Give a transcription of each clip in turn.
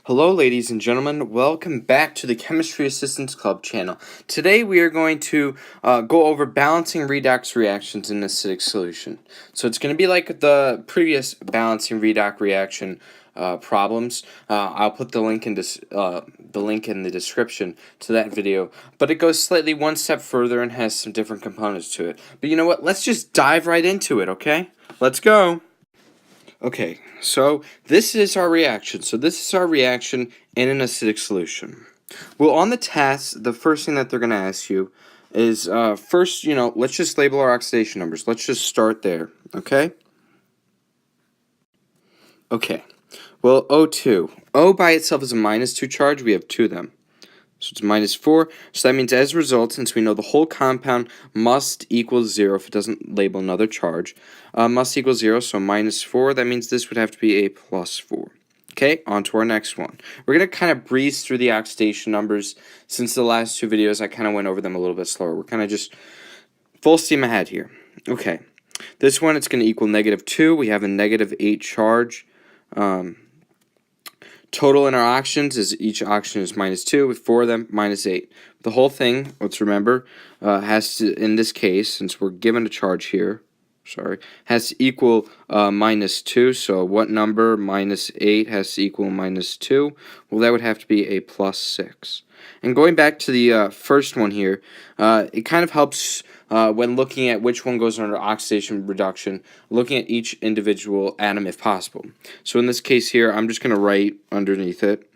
Hello ladies and gentlemen, welcome back to the Chemistry Assistance Club channel. Today we are going to go over balancing redox reactions in acidic solution. So it's going to be like the previous balancing redox reaction problems. I'll put the link in the description to that video, but it goes slightly one step further and has some different components to it. But you know what, let's just dive right into it, okay? Let's go! Okay, so this is our reaction. So this is our reaction in an acidic solution. Well, on the test, the first thing that they're going to ask you is, first, let's just label our oxidation numbers. Let's just start there, okay? Okay, well, O2. O by itself is a -2 charge. We have two of them. So it's -4. So that means as a result, since we know the whole compound must equal 0 if it doesn't label another charge, must equal 0, so -4, that means this would have to be a +4. Okay, on to our next one. We're going to kind of breeze through the oxidation numbers. Since the last two videos, I kind of went over them a little bit slower. We're kind of just full steam ahead here. Okay, this one, it's going to equal -2. We have a -8 charge. Total in our oxygens is each oxygen is -2 with 4 of them -8. The whole thing, let's remember, has to, in this case, since we're given a charge here, has to equal -2. So what number -8 has to equal -2? Well, that would have to be a +6. And going back to the first one here, it kind of helps when looking at which one goes under oxidation reduction, looking at each individual atom if possible. So in this case here, I'm just going to write underneath it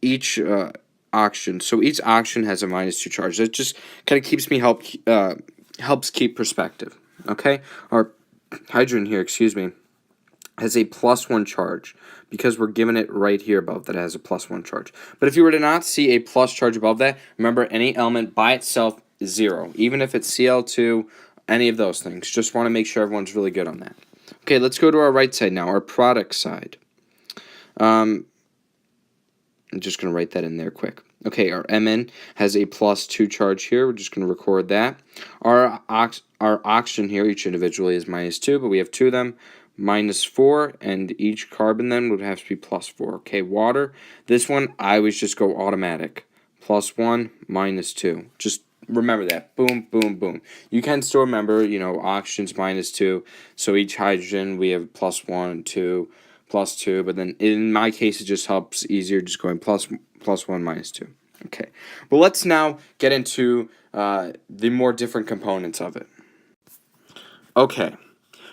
each oxygen. So each oxygen has a -2 charge. That just kind of keeps me helps keep perspective. Okay, our hydrogen here, has a +1 charge because we're given it right here above that has a +1 charge. But if you were to not see a plus charge above that, remember any element by itself is 0, even if it's Cl2, any of those things. Just want to make sure everyone's really good on that. Okay, let's go to our right side now, our product side. I'm just going to write that in there quick. Okay, our Mn has a +2 charge here. We're just going to record that. Our oxygen here, each individually, is -2, but we have two of them. -4, and each carbon then would have to be +4. Okay, water. This one, I always just go automatic. +1, -2. Just remember that. Boom, boom, boom. You can still remember, oxygen's -2, so each hydrogen we have +1, 2, +2, but then in my case it just helps easier just going +1, -2. Okay, well let's now get into the more different components of it. Okay,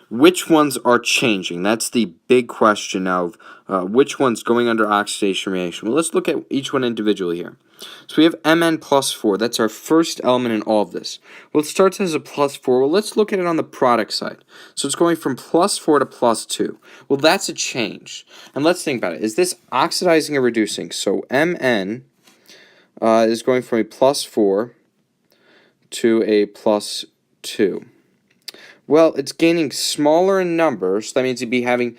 which ones are changing? That's the big question now of which one's going under oxidation reaction. Well, let's look at each one individually here. So we have Mn +4. That's our first element in all of this. Well, it starts as a +4. Well, let's look at it on the product side. So it's going from +4 to +2. Well, that's a change. And let's think about it. Is this oxidizing or reducing? So Mn is going from a +4 to a +2. Well, it's gaining smaller in numbers. So that means you'd be having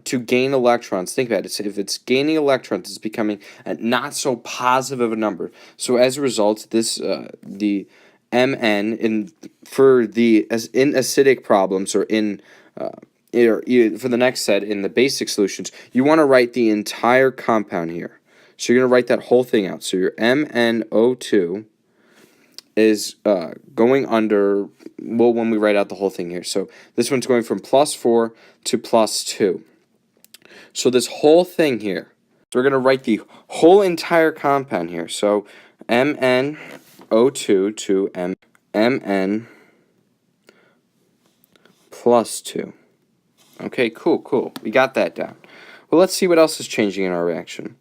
to gain electrons. Think about it. If it's gaining electrons, it's becoming a not so positive of a number. So as a result, this the Mn in acidic problems or for the next set in the basic solutions, you want to write the entire compound here. So you're going to write that whole thing out. So your MnO2 is going under, well, when we write out the whole thing here. So this one's going from +4 to +2. So this whole thing here, so we're going to write the whole entire compound here. So MnO2 to Mn +2. Okay, cool. We got that down. Well, let's see what else is changing in our reaction.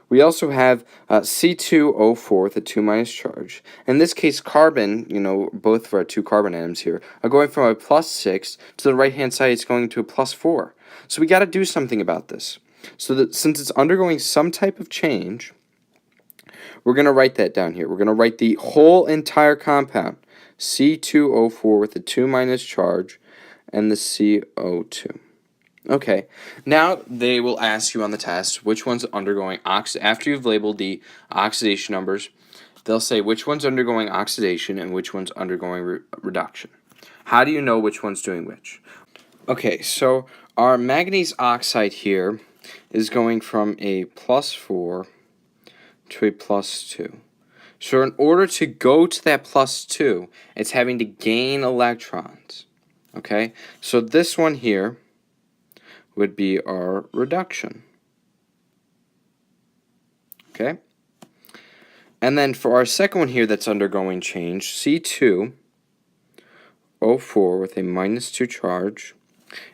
We also have C2O4 with a 2- charge. In this case, carbon, both of our two carbon atoms here, are going from a +6 to the right-hand side, it's going to a +4. So we got to do something about this. So that since it's undergoing some type of change, we're going to write that down here. We're going to write the whole entire compound, C2O4 with a 2- charge, and the CO2. Okay, now they will ask you on the test which one's undergoing after you've labeled the oxidation numbers, they'll say which one's undergoing oxidation and which one's undergoing reduction. How do you know which one's doing which? Okay, so our manganese oxide here is going from a +4 to a +2. So in order to go to that +2, it's having to gain electrons. Okay? So this one here would be our reduction. Okay? And then for our second one here that's undergoing change, C2O4 with a -2 charge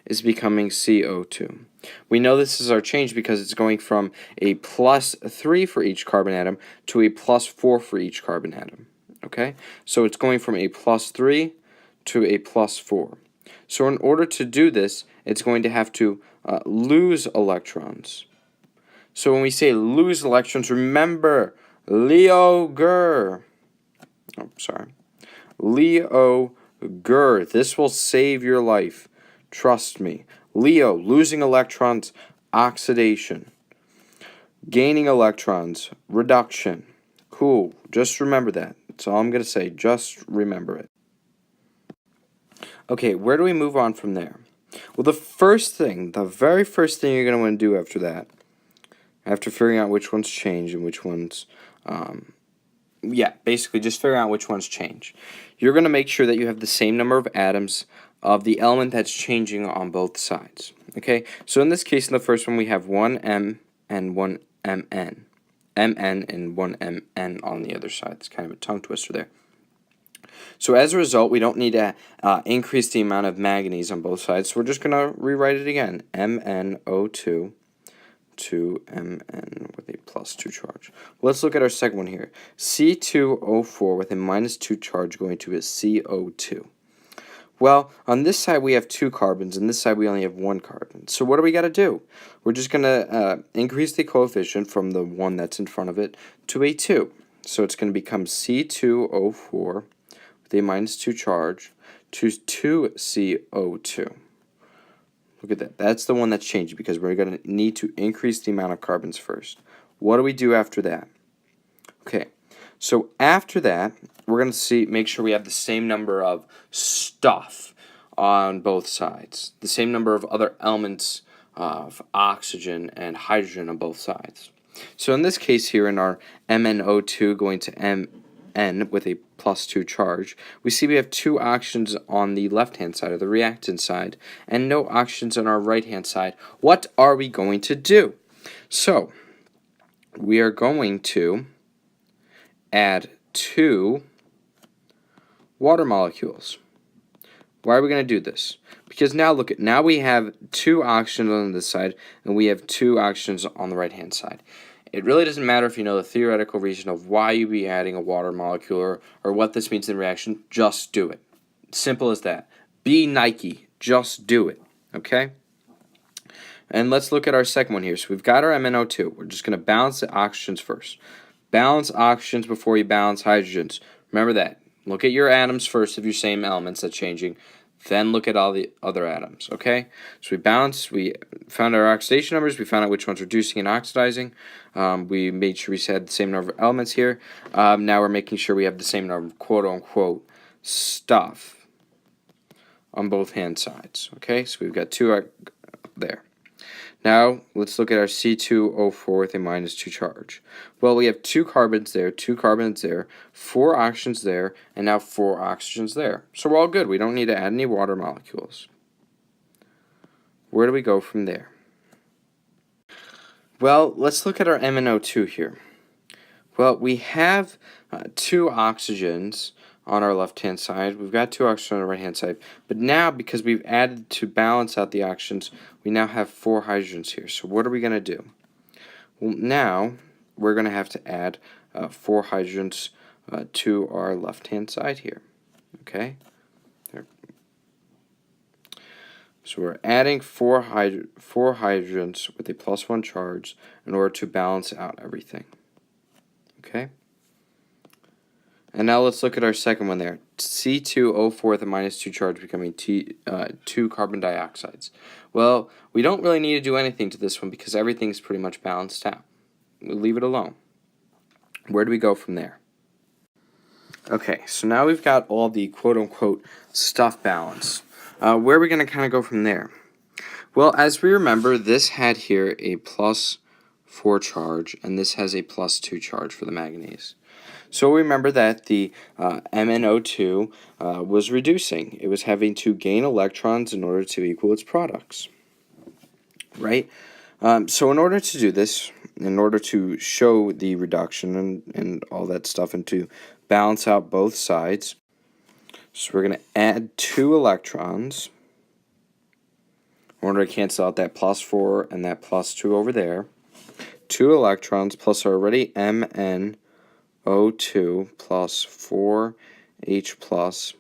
is becoming CO2. We know this is our change because it's going from a +3 for each carbon atom to a +4 for each carbon atom. Okay? So it's going from a +3 to a +4. So in order to do this, it's going to have to lose electrons. So when we say lose electrons, remember Leo Gur. Oh, sorry. Leo Gur. This will save your life. Trust me. Leo, losing electrons, oxidation. Gaining electrons, reduction. Cool. Just remember that. That's all I'm going to say. Just remember it. Okay, where do we move on from there? Well, the very first thing you're going to want to do after that, after figuring out which ones change and which ones, basically just figuring out which ones change. You're going to make sure that you have the same number of atoms of the element that's changing on both sides. Okay, so in this case, in the first one, we have one M and one Mn. Mn and one Mn on the other side. It's kind of a tongue twister there. So as a result, we don't need to increase the amount of manganese on both sides. So we're just going to rewrite it again. MnO2 to Mn with a +2 charge. Let's look at our second one here. C2O4 with a -2 charge going to a CO2. Well, on this side we have 2 carbons, and this side we only have 1 carbon. So what do we got to do? We're just going to increase the coefficient from the 1 that's in front of it to a 2. So it's going to become C2O4 with a -2 charge to 2CO2. Look at that. That's the one that's changing because we're going to need to increase the amount of carbons first. What do we do after that? Okay, so after that, we're going to make sure we have the same number of stuff on both sides. The same number of other elements of oxygen and hydrogen on both sides. So in this case here, in our MnO2 going to Mn with a +2 charge, we see we have 2 oxygens on the left-hand side, or the reactant side, and no oxygens on our right-hand side. What are we going to do? So, we are going to add 2 water molecules. Why are we going to do this? Because now look at, now we have 2 oxygens on this side, and we have 2 oxygens on the right-hand side. It really doesn't matter if you know the theoretical reason of why you'd be adding a water molecule or what this means in the reaction. Just do it. Simple as that. Be Nike. Just do it. Okay? And let's look at our second one here. So we've got our MnO2. We're just going to balance the oxygens first. Balance oxygens before you balance hydrogens. Remember that. Look at your atoms first of your same elements that's changing. Then look at all the other atoms, okay? So we found our oxidation numbers, we found out which one's reducing and oxidizing. We made sure we had the same number of elements here. Now we're making sure we have the same number of quote-unquote stuff on both hand sides, okay? So we've got 2 there. Now, let's look at our C2O4 with a -2 charge. Well, we have 2 carbons there, 2 carbons there, 4 oxygens there, and now 4 oxygens there. So we're all good. We don't need to add any water molecules. Where do we go from there? Well, let's look at our MnO2 here. Well, we have 2 oxygens on our left-hand side. We've got 2 oxygens on the right-hand side. But now, because we've added to balance out the oxygens, we now have 4 hydrogens here. So what are we going to do? Well, now we're going to have to add 4 hydrogens to our left-hand side here. Okay? There. So we're adding 4 hydrogens with a +1 charge in order to balance out everything. Okay? And now let's look at our second one there. C2O4 with a -2 charge becoming 2 carbon dioxides. Well, we don't really need to do anything to this one because everything's pretty much balanced out. We'll leave it alone. Where do we go from there? Okay, so now we've got all the quote-unquote stuff balanced. Where are we going to kind of go from there? Well, as we remember, this had here a +4 charge, and this has a +2 charge for the manganese. So remember that the MnO2 was reducing. It was having to gain electrons in order to equal its products, right? So in order to do this, in order to show the reduction and all that stuff, and to balance out both sides, so we're going to add 2 electrons in order to cancel out that +4 and that +2 over there. 2 electrons plus already MnO2 plus 4H plus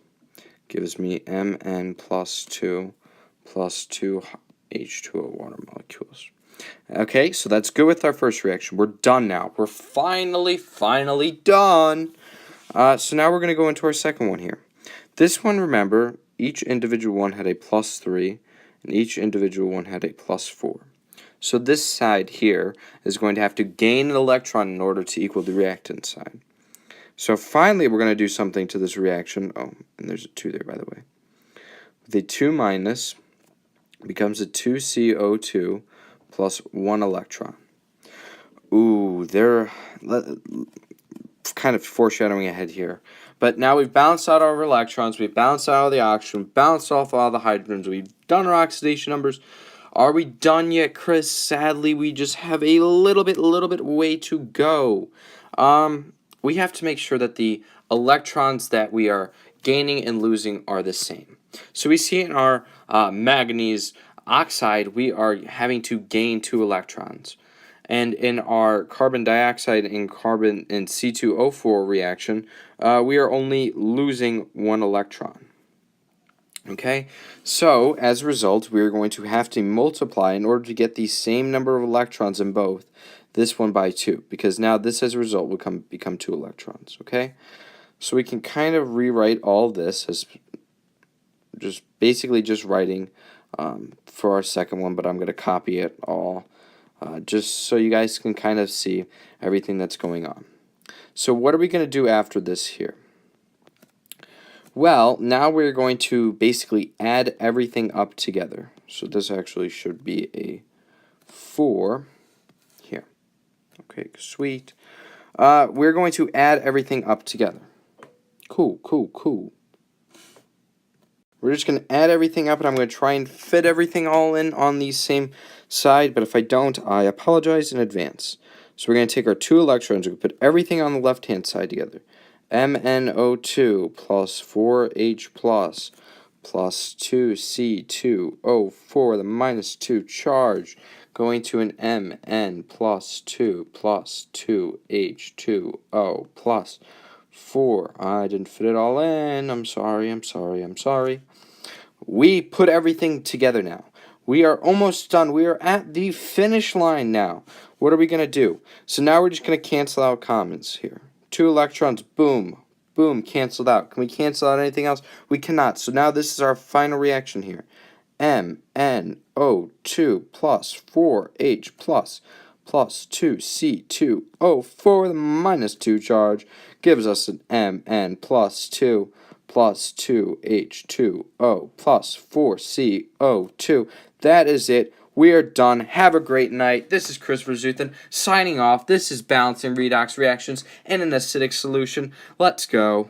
gives me Mn plus 2 H2O water molecules. Okay, so that's good with our first reaction. We're done now. We're finally done. So now we're going to go into our second one here. This one, remember, each individual one had a +3, and each individual one had a +4. So this side here is going to have to gain an electron in order to equal the reactant side. So finally, we're going to do something to this reaction. Oh, and there's a 2 there, by the way. The 2 minus becomes a 2CO2 plus 1 electron. Ooh, they're kind of foreshadowing ahead here. But now we've balanced out our electrons, we've balanced out all the oxygen, balanced off all the hydrogens, we've done our oxidation numbers. Are we done yet, Chris? Sadly, we just have a little bit way to go. We have to make sure that the electrons that we are gaining and losing are the same. So we see in our manganese oxide, we are having to gain 2 electrons. And in our carbon dioxide and C2O4 reaction, we are only losing 1 electron. Okay, so as a result, we're going to have to multiply in order to get the same number of electrons in both, this one by 2, because now this as a result will become 2 electrons, okay? So we can kind of rewrite all this as just basically just writing for our second one, but I'm going to copy it all just so you guys can kind of see everything that's going on. So what are we going to do after this here? Well, now we're going to basically add everything up together. So this actually should be a 4 here. Okay, sweet. We're going to add everything up together. Cool. We're just going to add everything up, and I'm going to try and fit everything all in on the same side, but if I don't, I apologize in advance. So we're going to take our 2 electrons, we're going to put everything on the left-hand side together. MnO2 plus 4H plus 2C2O4, the -2 charge, going to an Mn plus 2 H2O plus 4. I didn't fit it all in. I'm sorry. We put everything together now. We are almost done. We are at the finish line now. What are we going to do? So now we're just going to cancel out commons here. 2 electrons, boom, canceled out. Can we cancel out anything else? We cannot. So now this is our final reaction here. MnO2 plus 4H plus 2C2O4, the -2 charge, gives us an Mn plus 2 H2O plus 4CO2. That is it. We are done. Have a great night. This is Christopher Zeuthen signing off. This is Balancing Redox Reactions in an Acidic Solution. Let's go.